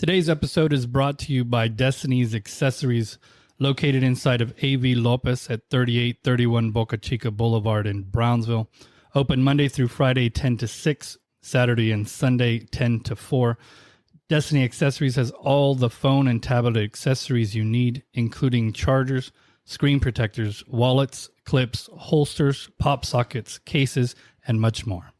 Today's episode is brought to you by Destiny's Accessories, located inside of A.V. Lopez at 3831 Boca Chica Boulevard in Brownsville. Open Monday through Friday, 10 to 6, Saturday and Sunday, 10 to 4. Destiny Accessories has all the phone and tablet accessories you need, including chargers, screen protectors, wallets, clips, holsters, pop sockets, cases, and much more.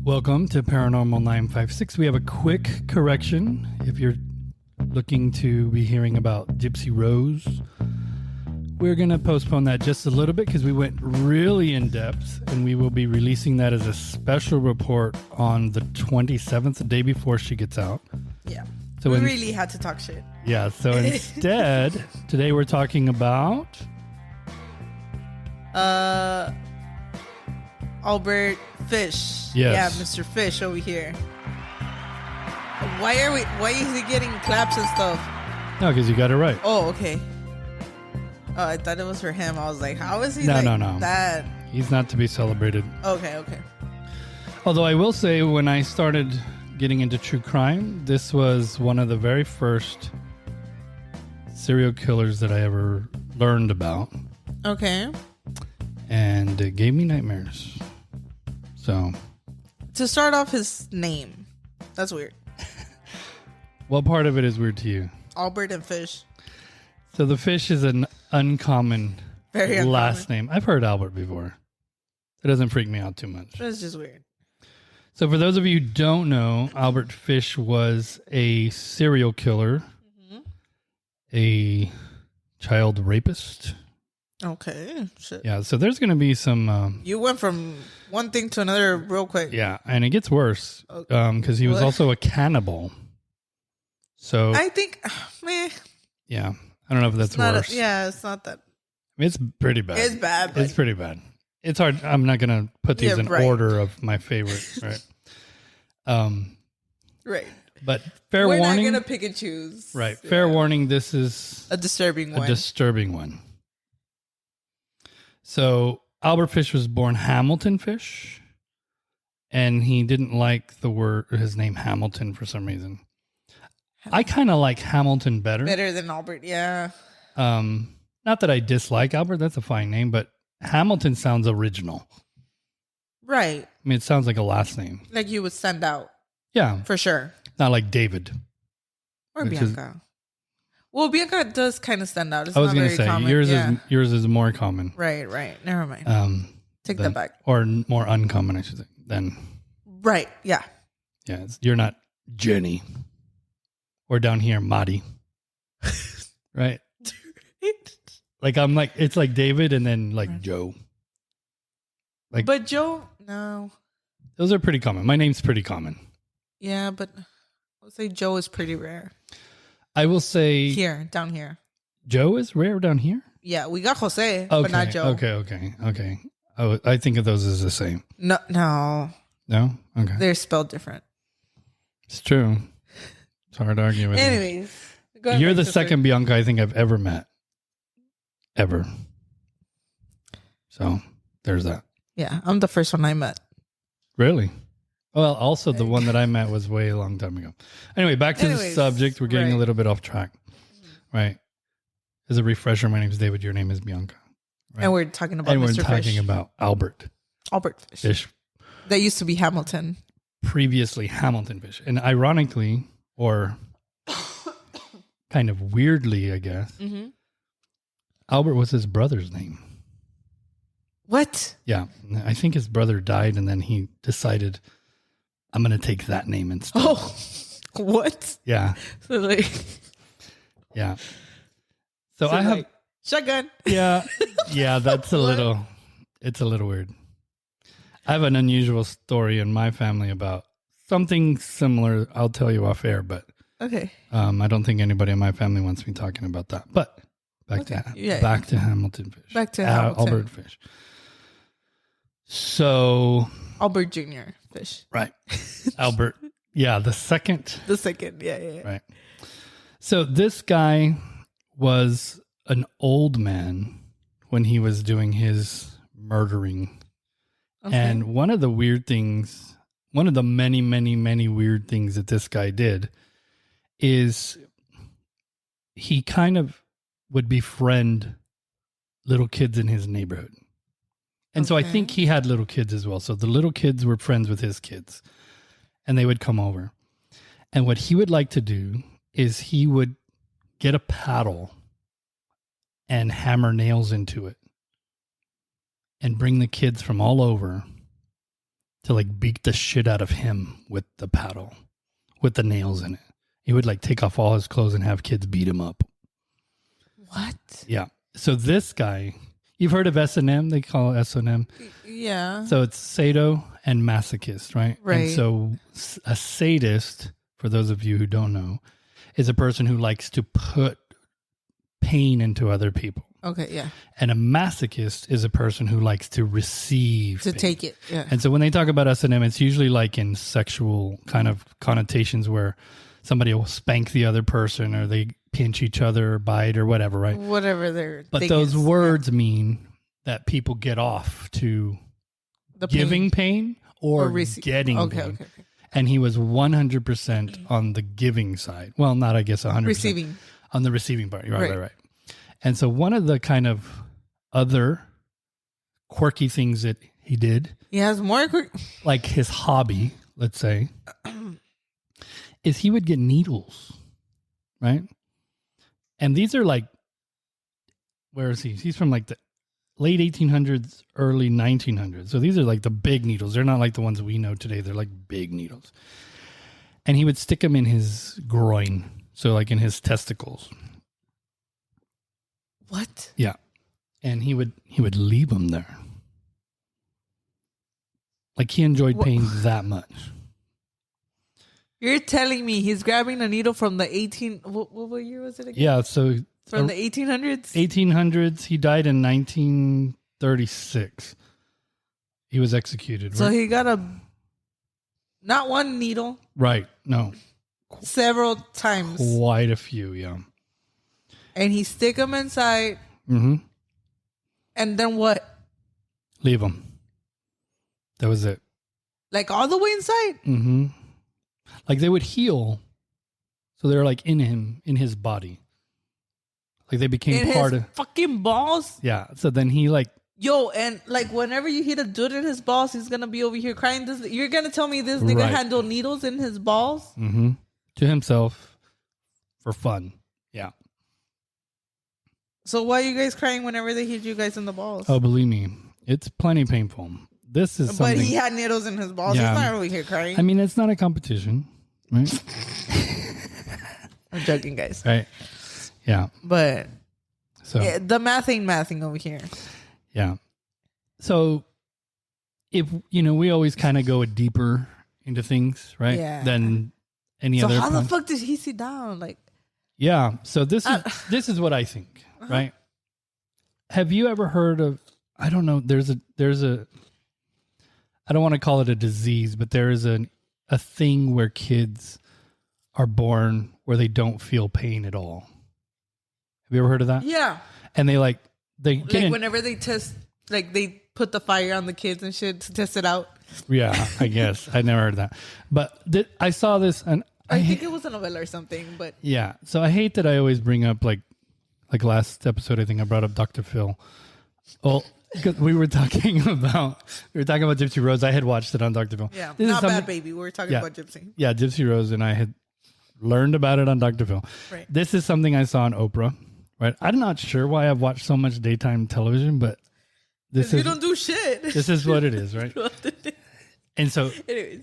Welcome to Paranormal 956. We have a quick correction. If you're looking to be hearing about Gypsy Rose, we're going to postpone that just a little bit because we went really in depth, and we will be releasing that as a special report on the 27th, the day before she gets out. Yeah. So we really had to talk shit. Yeah. So instead, today we're talking about Albert Fish. Yes. Yeah, Mr. Fish over here. Why is he getting claps and stuff? No, because you got it right. Oh, okay. Oh, I thought it was for him. I was like, how is he No. that? He's not to be celebrated. Okay. Although I will say, when I started getting into true crime, this was one of the very first serial killers that I ever learned about. Okay. And it gave me nightmares. So, To start off, his name. That's weird. what part of it is weird to you? Albert and Fish. So the Fish is an uncommon Very uncommon. last name. I've heard Albert before. It doesn't freak me out too much. That's just weird. So for those of you who don't know, Albert Fish was a serial killer, a child rapist. Okay. Shit. Yeah, so there's going to be some... You went from one thing to another real quick. yeah, and it gets worse because he was What? also a cannibal. So, I think, yeah, I don't know if that's worse. it's not that. It's pretty bad. It's bad. But It's pretty bad. It's hard. I'm not going to put these in right. order of my favorites, right? Right. But fair We're warning. not going to pick and choose. Right. Yeah. Fair warning. This is A disturbing one. a disturbing one. So Albert Fish was born Hamilton Fish, and he didn't like his name Hamilton for some reason. I kind of like Hamilton better. Better than Albert, yeah. Not that I dislike Albert. That's a fine name, but Hamilton sounds original. Right. I mean, it sounds like a last name. Like you would stand out, Yeah. for sure. Not like David. Or Which is- Bianca. Well, Bianca does kind of stand out. It's I was not going very to say common. yours is more common. Right. Never mind. Take than- that back. Or more uncommon, I should say. Then, Right, yeah. yeah, you're not Jenny. Or down here, Marty. Right? Like, it's like David and then like Right. Joe. But Joe, no. Those are pretty common. My name's pretty common. Yeah, but I would say Joe is pretty rare. I will say Down here. Joe is rare down here. Yeah, we got Jose, Okay. but not Joe. Okay. I think of those as the same. No. No? Okay. They're spelled different. It's true. It's hard to argue with you. Anyways. go ahead, You're the sister. second Bianca I think I've ever met. Ever. So, there's that. Yeah, I'm the first one I met. Really? Well, also the one that I met was way a long time ago. Anyway, back to the subject. We're getting a right. little bit off track. Right. As a refresher, my name is David. Your name is Bianca. Right? And we're talking about And we're Mr. talking Fish. about Albert Albert Fish. Fish, That used to be Hamilton. previously Hamilton Fish. And ironically, or kind of weirdly, I guess, Mm-hmm. Albert was his brother's name. What? Yeah. I think his brother died and then he decided, I'm going to take that name instead. Oh, what? Yeah. So like, Yeah. So I have, like, shotgun. yeah, that's it's a little weird. I have an unusual story in my family about something similar. I'll tell you off air, but Okay. I don't think anybody in my family wants me talking about that. But back to Hamilton Fish. Back to Hamilton. Albert Fish. So Albert Jr. Fish. right, Albert. Yeah, the second. The second. Yeah. Right. So this guy was an old man when he was doing his murdering. Okay. And one of the many, many, many weird things that this guy did is he kind of would befriend little kids in his neighborhood. And so I think he had little kids as well. So the little kids were friends with his kids and they would come over. And what he would like to do is he would get a paddle and hammer nails into it and bring the kids from all over to like beat the shit out of him with the paddle, with the nails in it. He would like take off all his clothes and have kids beat him up. What? Yeah. So this guy, you've heard of S&M? They call it S&M. Yeah. So it's sado and masochist, right? Right. And so a sadist, for those of you who don't know, is a person who likes to put pain into other people. Okay, yeah. And a masochist is a person who likes to receive To pain. take it, yeah. And so when they talk about S&M, it's usually like in sexual kind of connotations where somebody will spank the other person or they pinch each other or bite or whatever, right? Whatever their But thing those is. words mean that people get off to The giving pain or getting okay, pain. okay. And he was 100% on the giving side. Well, not, I guess, 100%. Receiving. On the receiving part. Right. And so one of the kind of other quirky things that he did, He has more. like his hobby, let's say, is he would get needles, right? And these are like, where is he? He's from like the late 1800s, early 1900s. So these are like the big needles. They're not like the ones we know today. They're like big needles. And he would stick them in his groin. So like in his testicles. What? Yeah. And he would leave them there. Like he enjoyed pain that much. You're telling me he's grabbing a needle from the 18... What year was it again? Yeah, so... From the 1800s? 1800s. He died in 1936. He was executed. So right? he got not one needle. Right. No. Several times. Quite a few, yeah. And he stick them inside. Mm-hmm. And then what? Leave him. That was it. Like all the way inside? Mm-hmm. Like they would heal. So they're like in him, in his body. Like they became in part his of fucking balls? Yeah. So then he like... Yo, and like whenever you hit a dude in his balls, he's going to be over here crying. You're going to tell me this nigga handle needles in his balls? Mm-hmm. To himself for fun. Yeah. So why are you guys crying whenever they hit you guys in the balls? Oh, believe me, it's plenty painful. This is something... But he had needles in his balls. Yeah. He's not over here crying. I mean, it's not a competition, right? I'm joking, guys. Right. Yeah. But So yeah, the math ain't mathing over here. yeah. So if we always kind of go deeper into things, right? Yeah. Than any So other. how the fuck did he sit down? Like, yeah. So this is what I think, right? Have you ever heard of? I don't know. There's a. I don't want to call it a disease, but there is a thing where kids are born where they don't feel pain at all. Have you ever heard of that? yeah. And they get in, whenever they test, like they put the fire on the kids and shit to test it out. yeah, I guess I never heard of that, but I saw this, and I think it was a novella or something. But yeah. So I hate that I always bring up like last episode. I think I brought up Dr. Phil. Well, because we were talking about Gypsy Rose. I had watched it on Dr. Phil. yeah, This is not bad, something- baby. We were talking about Gypsy. Yeah, Gypsy Rose, and I had learned about it on Dr. Phil. Right. This is something I saw on Oprah. Right. I'm not sure why I've watched so much daytime television, but this You is don't do shit. this is what it is, right? And so Anyways.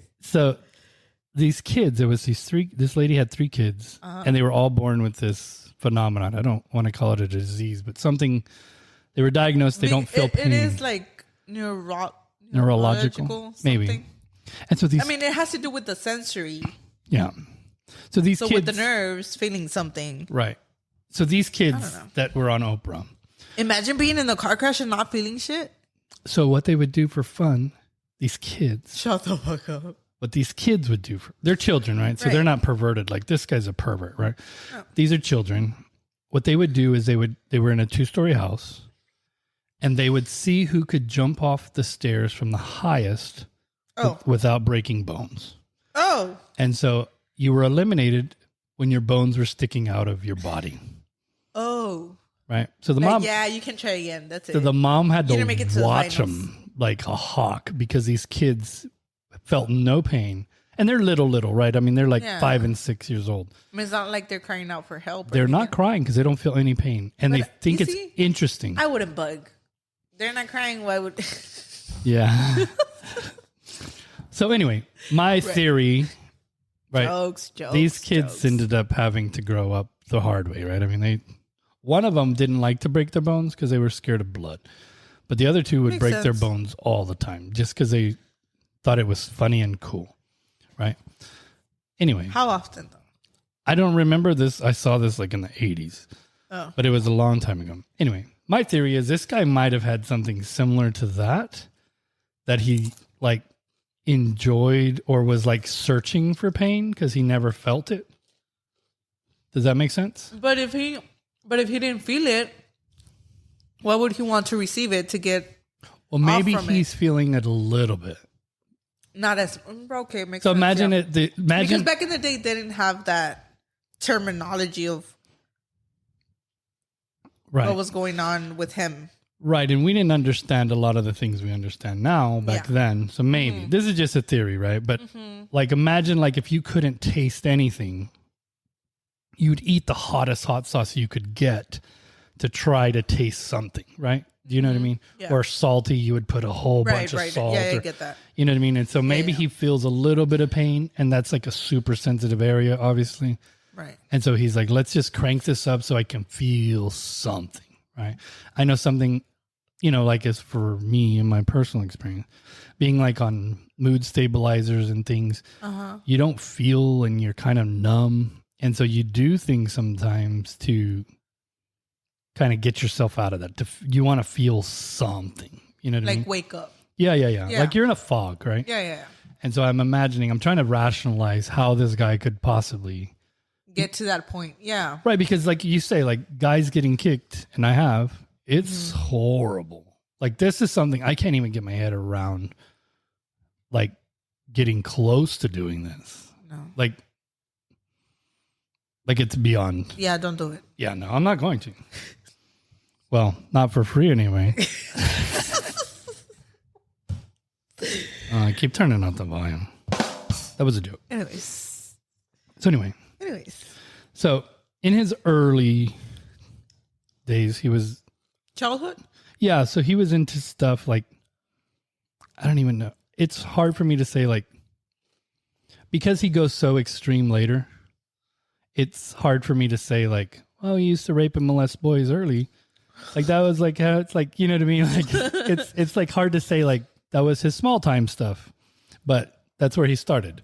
These kids, this lady had 3 kids, and they were all born with this phenomenon. I don't want to call it a disease, but something, they were diagnosed, they don't feel pain. It is like Neurological, something. maybe. And so these, I mean, it has to do with the sensory. yeah. So these kids, with the nerves feeling something. right. So these kids that were on Oprah. Imagine being in the car crash and not feeling shit. So what they would do for fun, these kids, Shut the fuck up. what these kids would do they're children, right? So Right. they're not perverted. Like this guy's a pervert, right? No. These are children. What they would do is they were in a 2-story house, and they would see who could jump off the stairs from the highest without breaking bones. Oh. And so you were eliminated when your bones were sticking out of your body. Oh. Right. So the mom. Yeah, you can try again. That's it. So the mom had to make it to watch them like a hawk because these kids felt no pain. And they're little, right? I mean, they're like 5 and 6 years old. I mean, it's not like they're crying out for help. They're not crying because they don't feel any pain. And they think it's interesting. I wouldn't bug. They're not crying. Why would... Yeah. So anyway, my theory, right? Jokes, these kids ended up having to grow up the hard way, right? I mean, one of them didn't like to break their bones because they were scared of blood. But the other two would break their bones all the time just because they thought it was funny and cool. Right. Anyway. How often though? I don't remember this. I saw this like in the 80s. Oh. But it was a long time ago. Anyway, my theory is this guy might have had something similar to that he like enjoyed or was like searching for pain because he never felt it. Does that make sense? But if he didn't feel it, why would he want to receive it to get Well, maybe he's feeling it a little bit. Not as okay. Makes so sense, imagine yeah. Imagine because back in the day they didn't have that terminology of what was going on with him. Right, and we didn't understand a lot of the things we understand now back then. So maybe this is just a theory, right? But like imagine like if you couldn't taste anything, you'd eat the hottest hot sauce you could get to try to taste something, right? Do you know what I mean? Yeah. Or salty, you would put a whole bunch of salt. Yeah, I get that. You know what I mean? And so maybe he feels a little bit of pain, and that's like a super sensitive area, obviously. Right. And so he's like, let's just crank this up so I can feel something, right? I know something, you know, like as for me in my personal experience, being like on mood stabilizers and things, you don't feel and you're kind of numb. And so you do things sometimes to kind of get yourself out of that. You want to feel something, you know what I mean? Like wake up. Yeah. Like you're in a fog, right? Yeah. And so I'm trying to rationalize how this guy could possibly get to that point. Yeah. Right. Because like you say, like guys getting kicked, and it's horrible. Like this is something I can't even get my head around, like getting close to doing this. No. Like it's beyond. Yeah, don't do it. Yeah, no, I'm not going to. Well, not for free anyway. I keep turning up the volume. That was a joke. Anyways. So in his early days, he was... Childhood? Yeah, so he was into stuff like... I don't even know. It's hard for me to say like... Because he goes so extreme later, it's hard for me to say like, oh, he used to rape and molest boys early. Like that was like how it's like, you know what I mean? Like it's like hard to say like that was his small time stuff, but that's where he started.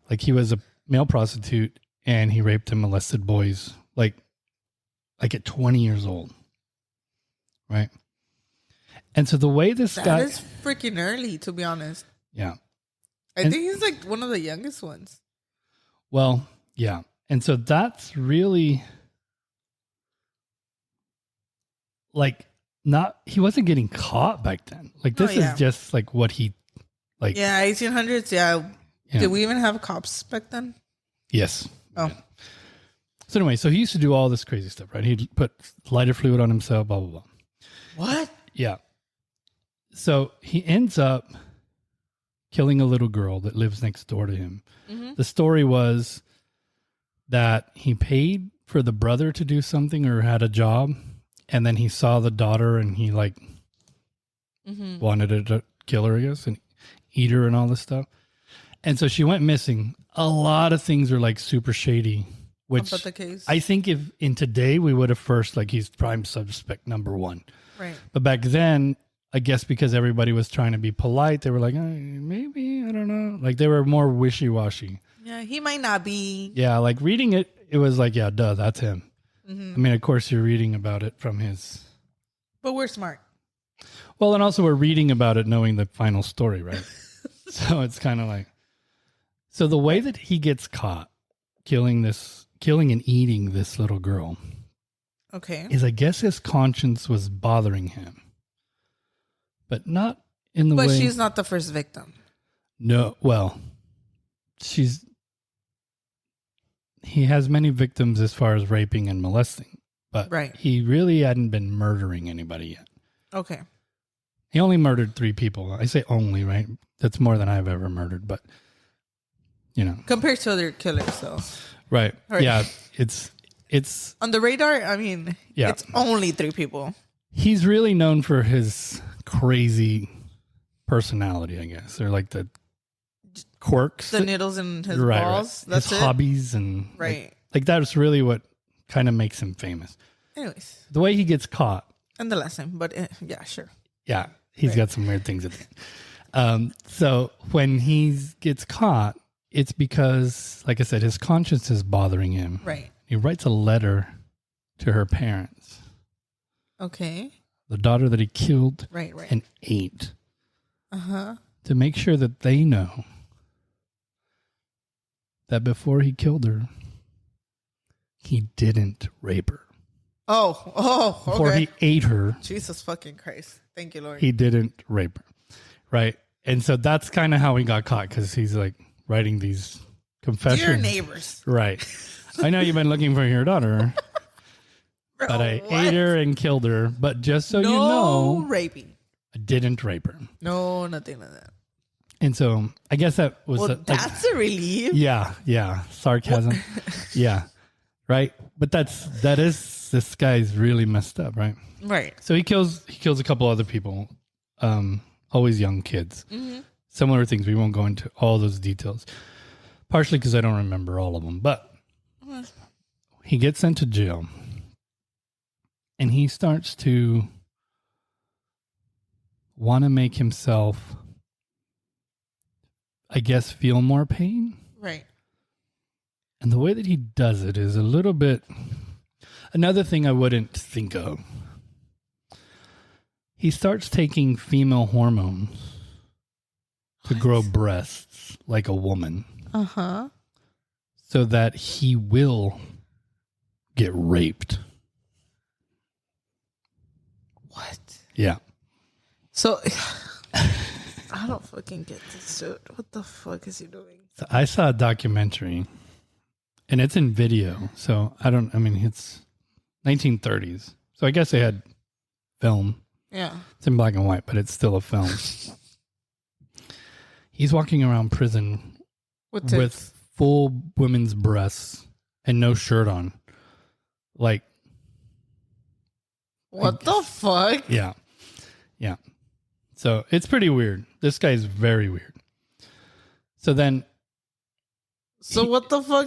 Like he was a male prostitute and he raped and molested boys like at 20 years old. Right. And so the way this guy is freaking early, to be honest. Yeah. I think he's like one of the youngest ones. Well, yeah. And so that's really like he wasn't getting caught back then. Like this is just like what he like. Yeah, 1800s. Yeah. Did we even have cops back then? Yes. Oh. Yeah. So anyway, so he used to do all this crazy stuff, right? He'd put lighter fluid on himself, blah, blah, blah. What? Yeah. So he ends up killing a little girl that lives next door to him. Mm-hmm. The story was that he paid for the brother to do something or had a job, and then he saw the daughter and he like wanted to kill her, I guess, and eat her and all this stuff. And so she went missing. A lot of things are like super shady, which the case. I think if in today we would have first like he's prime suspect number one. Right. But back then, I guess because everybody was trying to be polite, they were like, maybe, I don't know. Like they were more wishy-washy. Yeah, he might not be. Yeah, like reading it, it was like, yeah, duh, that's him. Mm-hmm. I mean, of course, you're reading about it from his... But we're smart. Well, and also we're reading about it knowing the final story, right? So it's kind of like... So the way that he gets caught killing and eating this little girl... Okay. Is I guess his conscience was bothering him. but not in the way. But she's not the first victim. No, well, he has many victims as far as raping and molesting, but he really hadn't been murdering anybody yet. Okay. He only murdered 3 people. I say only, right? That's more than I've ever murdered, but you know. Compared to other killers, though. Right. Yeah. It's on the radar. I mean, it's only 3 people. He's really known for his crazy personality, I guess, or like the quirks, the needles in his balls. That's his hobbies, and like that's really what kind of makes him famous. Anyways, the way he gets caught, and the last time, but yeah, sure. Yeah, he's got some weird things at the end. So when he gets caught, it's because, like I said, his conscience is bothering him. Right. He writes a letter to her parents. Okay. The daughter that he killed and ate. To make sure that they know that before he killed her, he didn't rape her. Okay. Before he ate her. Jesus fucking Christ. Thank you, Lord. He didn't rape her. Right. And so that's kind of how he got caught, because he's like writing these confessions. Dear neighbors. Right. I know you've been looking for your daughter, but I ate her and killed her. But just so you know, raping. I didn't rape her. No, nothing like that. And so I guess that was that's a relief. Yeah. Sarcasm. Yeah. Right. But this guy's really messed up, right? Right. So he kills a couple other people, always young kids. Mm-hmm. Similar things. We won't go into all those details, partially because I don't remember all of them. But he gets sent to jail, and he starts to want to make himself, I guess, feel more pain. Right. And the way that he does it is a little bit... Another thing I wouldn't think of. He starts taking female hormones to grow breasts like a woman. Uh-huh. So that he will get raped. What? Yeah. So... I don't fucking get this dude. What the fuck is he doing? So I saw a documentary, and it's in video. So it's 1930s. So I guess they had film. Yeah. It's in black and white, but it's still a film. He's walking around prison with full women's breasts and no shirt on. Like. What the fuck? Yeah. Yeah. So it's pretty weird. This guy's very weird. So then. So what the fuck?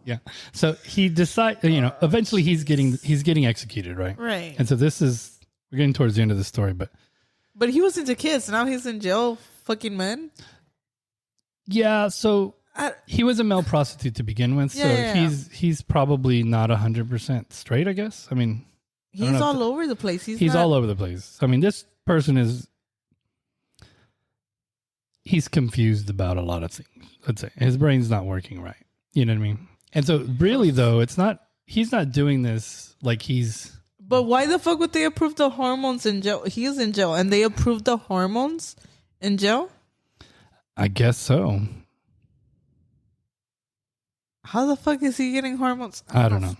Yeah. So he decides, eventually he's getting executed, right? Right. And so we're getting towards the end of the story, but he was into kids. Now he's in jail, fucking men. Yeah. So he was a male prostitute to begin with. He's probably not 100% straight, I guess. I mean, he's all over the place. He's all over the place. I mean, this person he's confused about a lot of things. Let's say his brain's not working right. You know what I mean? And so really though, he's not doing this like he's... But why the fuck would they approve the hormones in jail? He is in jail and they approved the hormones in jail? I guess so. How the fuck is he getting hormones? I don't know.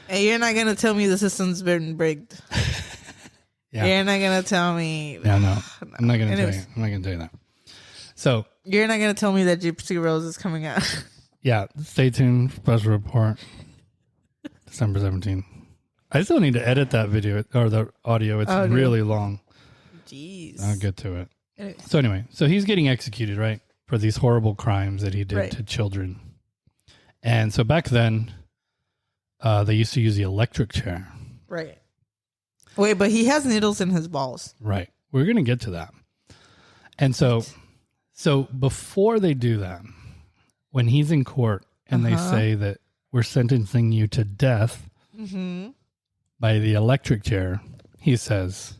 Hey, you're not going to tell me the system's been rigged. Yeah. You're not going to tell me. Yeah, no. I'm not going to tell you. I'm not going to tell you that. So. You're not going to tell me that Gypsy Rose is coming out. Yeah. Stay tuned. Special report. December 17th. I still need to edit that video or the audio. It's really long. Jeez. I'll get to it. So anyway, he's getting executed, right? For these horrible crimes that he did to children. And so back then, they used to use the electric chair. Right. Wait, but he has needles in his balls. Right. We're going to get to that. And so before they do that, when he's in court and they say that we're sentencing you to death by the electric chair, he says,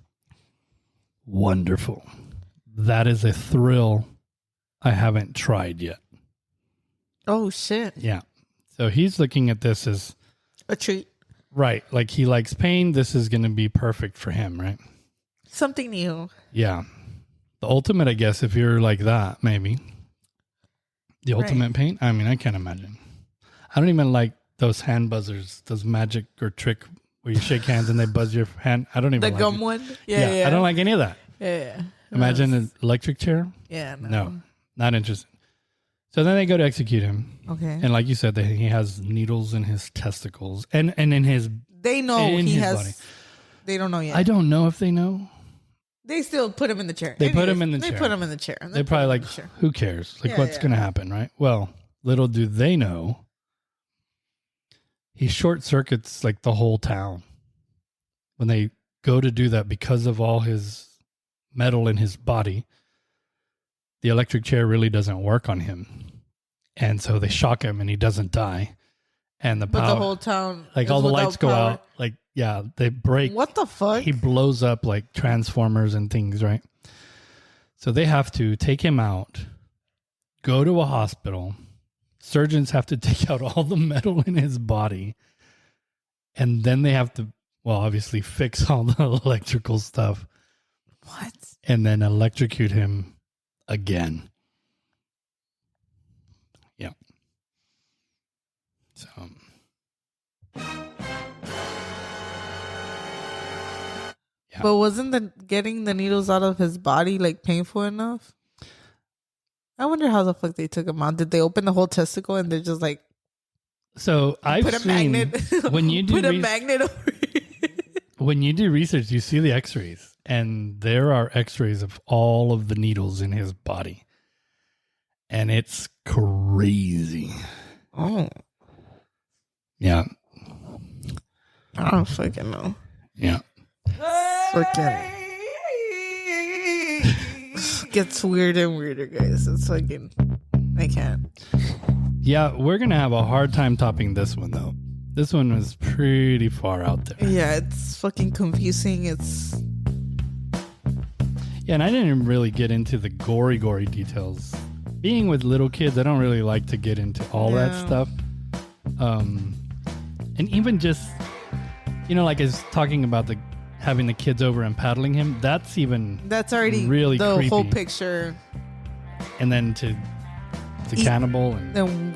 "Wonderful. That is a thrill I haven't tried yet." Oh, shit. Yeah. So he's looking at this as... a treat. Right. Like he likes pain. This is going to be perfect for him, right? Something new. Yeah. The ultimate, I guess, if you're like that, maybe. The ultimate pain? I mean, I can't imagine. I don't even like those hand buzzers, those magic or trick where you shake hands and they buzz your hand. I don't even like gum it. one? Yeah. I don't like any of that. Yeah. Imagine an electric chair. Yeah. No, not interested. So then they go to execute him. Okay. And like you said, he has needles in his testicles and in his They know in he his has. body. They don't know yet. I don't know if they know. They still put him in the chair. They put him in the chair. They put him in the chair. They're probably like, who cares? Like, what's going to happen, right? Well, little do they know, he short circuits like the whole town when they go to do that because of all his metal in his body. The electric chair really doesn't work on him. And so they shock him and he doesn't die. And the power, but the whole town, like all the lights go out. Like, yeah, they break. What the fuck? He blows up like transformers and things, right? So they have to take him out, go to a hospital. Surgeons have to take out all the metal in his body. And then they have to, well, obviously fix all the electrical stuff. What? And then electrocute him again. Yeah. So. Yeah. But wasn't getting the needles out of his body like painful enough? I wonder how the fuck they took him out. Did they open the whole testicle and they're just like, so I've put a seen magnet when you do put a magnet over it. When you do research, you see the X-rays, and there are X-rays of all of the needles in his body, and it's crazy. Oh, yeah. I don't fucking know. Yeah. Fucking gets weirder and weirder, guys. It's fucking, I can't. Yeah, we're gonna have a hard time topping this one though. This one was pretty far out there. Yeah, it's fucking confusing. It's yeah, and I didn't really get into the gory details. Being with little kids, I don't really like to get into all that stuff. And even just, you know, like I was talking about having the kids over and paddling him. That's already really the creepy. Whole picture. And then to cannibal and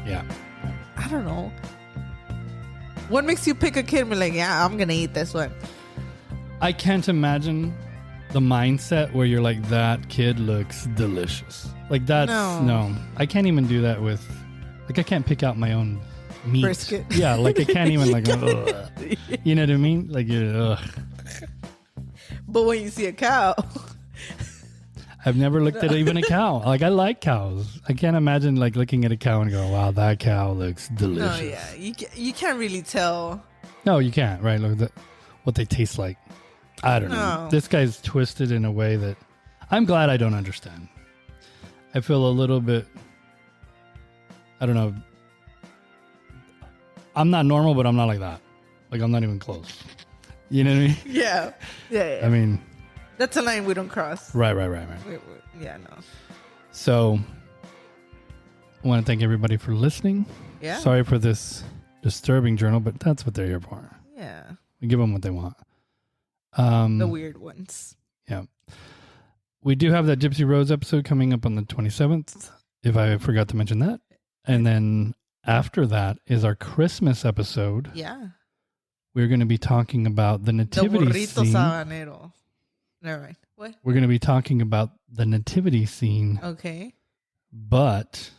yeah, I don't know. What makes you pick a kid and be like, yeah, I'm gonna eat this one? I can't imagine the mindset where you're like, that kid looks delicious. Like that's no. I can't even do that with, like, I can't pick out my own meat. Brisket. Yeah, like I can't even like, ugh. You know what I mean? Like, ugh. But when you see a cow, I've never looked at even a cow. Like, I like cows. I can't imagine like looking at a cow and going, wow, that cow looks delicious. No, yeah, you can't really tell. No, you can't. Right? Look, what they taste like. I don't know. This guy's twisted in a way that I'm glad I don't understand. I feel a little bit, I don't know. I'm not normal, but I'm not like that. Like, I'm not even close. You know what I mean? Yeah. I mean, that's a line we don't cross. Right. Yeah, no. So, I want to thank everybody for listening. Yeah. Sorry for this disturbing journal, but that's what they're here for. Yeah. We give them what they want. The weird ones. Yeah. We do have that Gypsy Rose episode coming up on the 27th, if I forgot to mention that. And then after that is our Christmas episode. Yeah. We're going to be talking about the nativity scene. Sabanero. Never mind. What? We're going to be talking about the nativity scene. Okay. But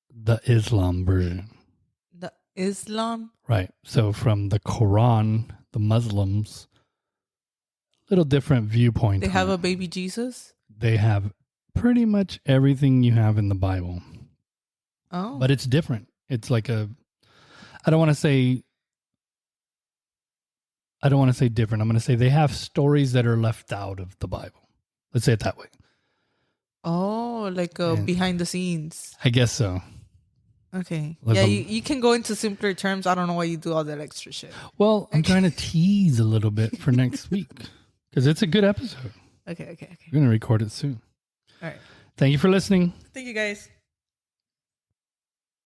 the Islam version. The Islam? Right. So from the Quran, the Muslims, little different viewpoint. They have a baby Jesus? They have pretty much everything you have in the Bible. Oh. But it's different. It's like I don't want to say different. I'm going to say they have stories that are left out of the Bible. Let's say it that way. Oh, like behind the scenes. I guess so. Okay. Like you can go into simpler terms. I don't know why you do all that extra shit. Well, I'm trying to tease a little bit for next week because it's a good episode. Okay. We're going to record it soon. All right. Thank you for listening. Thank you, guys.